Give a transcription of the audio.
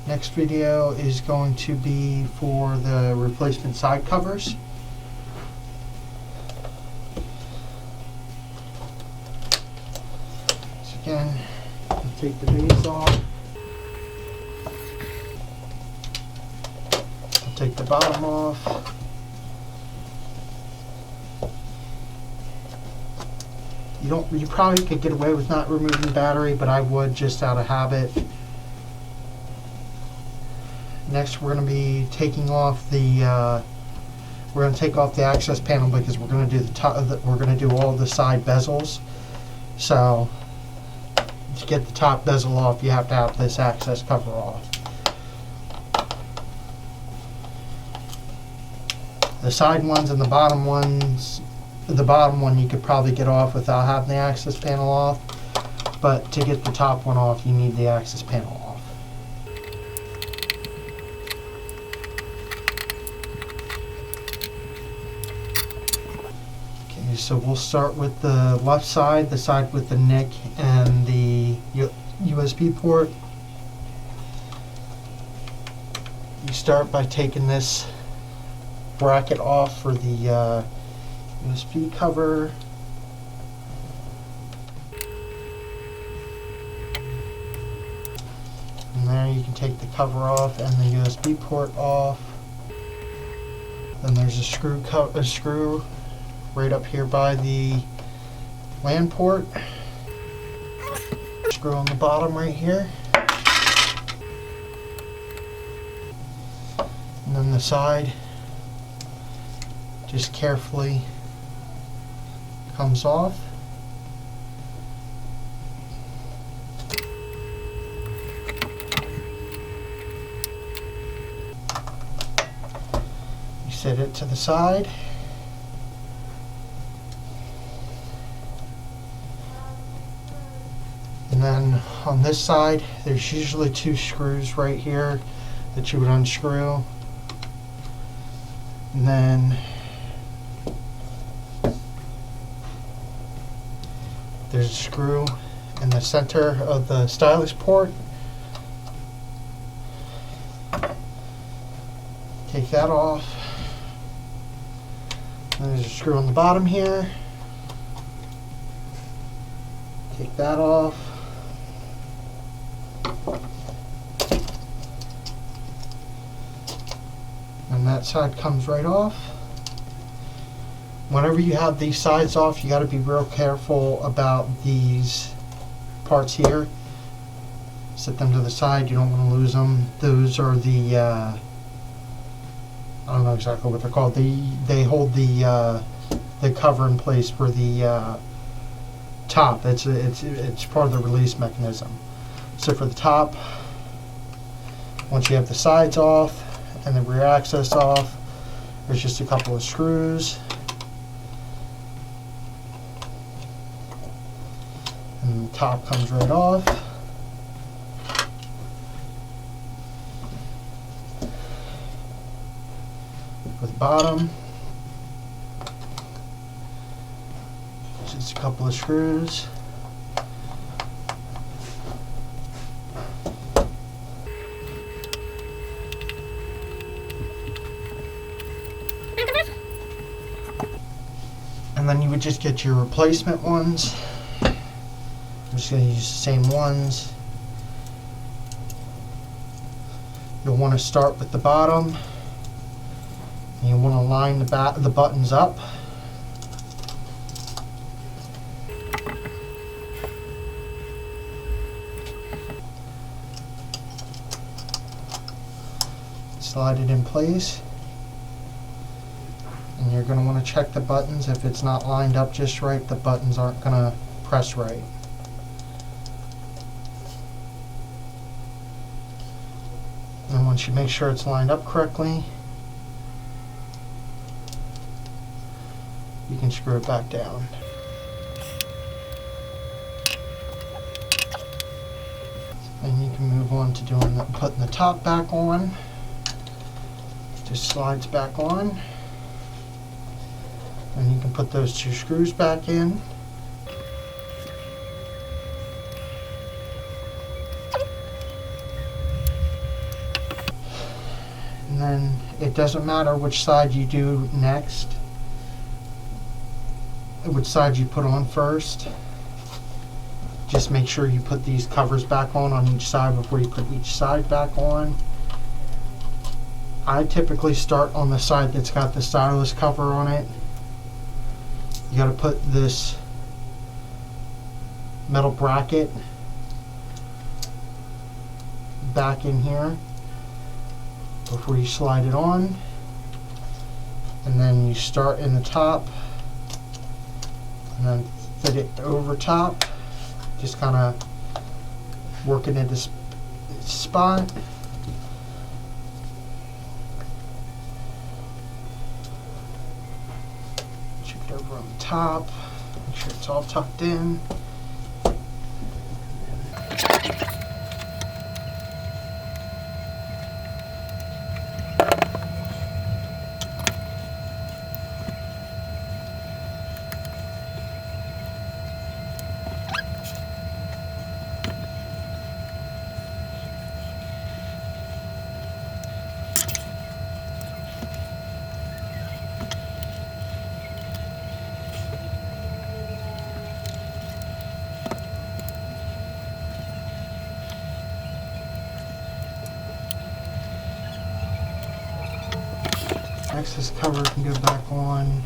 Next video is going to be for the replacement side covers. So again, I'll take the base off. I'll take the bottom off. You probably could get away with not removing the battery, but I would just out of habit. Next, we're going to be taking off the access panel because we're going to do the top. We're going to do all the side bezels. So to get the top bezel off, you have to have this access cover off. The side ones and the bottom ones. The bottom one you could probably get off without having the access panel off, but to get the top one off, you need the access panel off. Okay, so we'll start with the left side, the side with the NIC and the USB port. You start by taking this bracket off for the USB cover. And there you can take the cover off and the USB port off. Then there's a screw right up here by the LAN port. Screw on the bottom right here. And then the side just carefully comes off. You set it to the side. And then on this side, there's usually two screws right here that you would unscrew. And then there's a screw in the center of the stylus port. Take that off. And there's a screw on the bottom here. Take that off. And that side comes right off. Whenever you have these sides off, you got to be real careful about these parts here. Set them to the side. You don't want to lose them. Those are the I don't know exactly what they're called. They hold the cover in place for the top. It's part of the release mechanism. So for the top, once you have the sides off and the rear access off, there's just a couple of screws. And the top comes right off. For the bottom, just a couple of screws. And then you would just get your replacement ones. I'm just going to use the same ones. You'll want to start with the bottom. And you want to line the buttons up. Slide it in place. And you're going to want to check the buttons. If it's not lined up just right, the buttons aren't going to press right. And once you make sure it's lined up correctly, you can screw it back down. And you can move on to putting the top back on. Just slides back on. And you can put those two screws back in. And then it doesn't matter which side you do next, which side you put on first. Just make sure you put these covers back on each side before you put each side back on. I typically start on the side that's got the stylus cover on it. You got to put this metal bracket back in here before you slide it on, and then you start in the top and then fit it over top, just kind of working at this spot. Shoot it over on the top, make sure it's all tucked in. Next, this cover can go back on.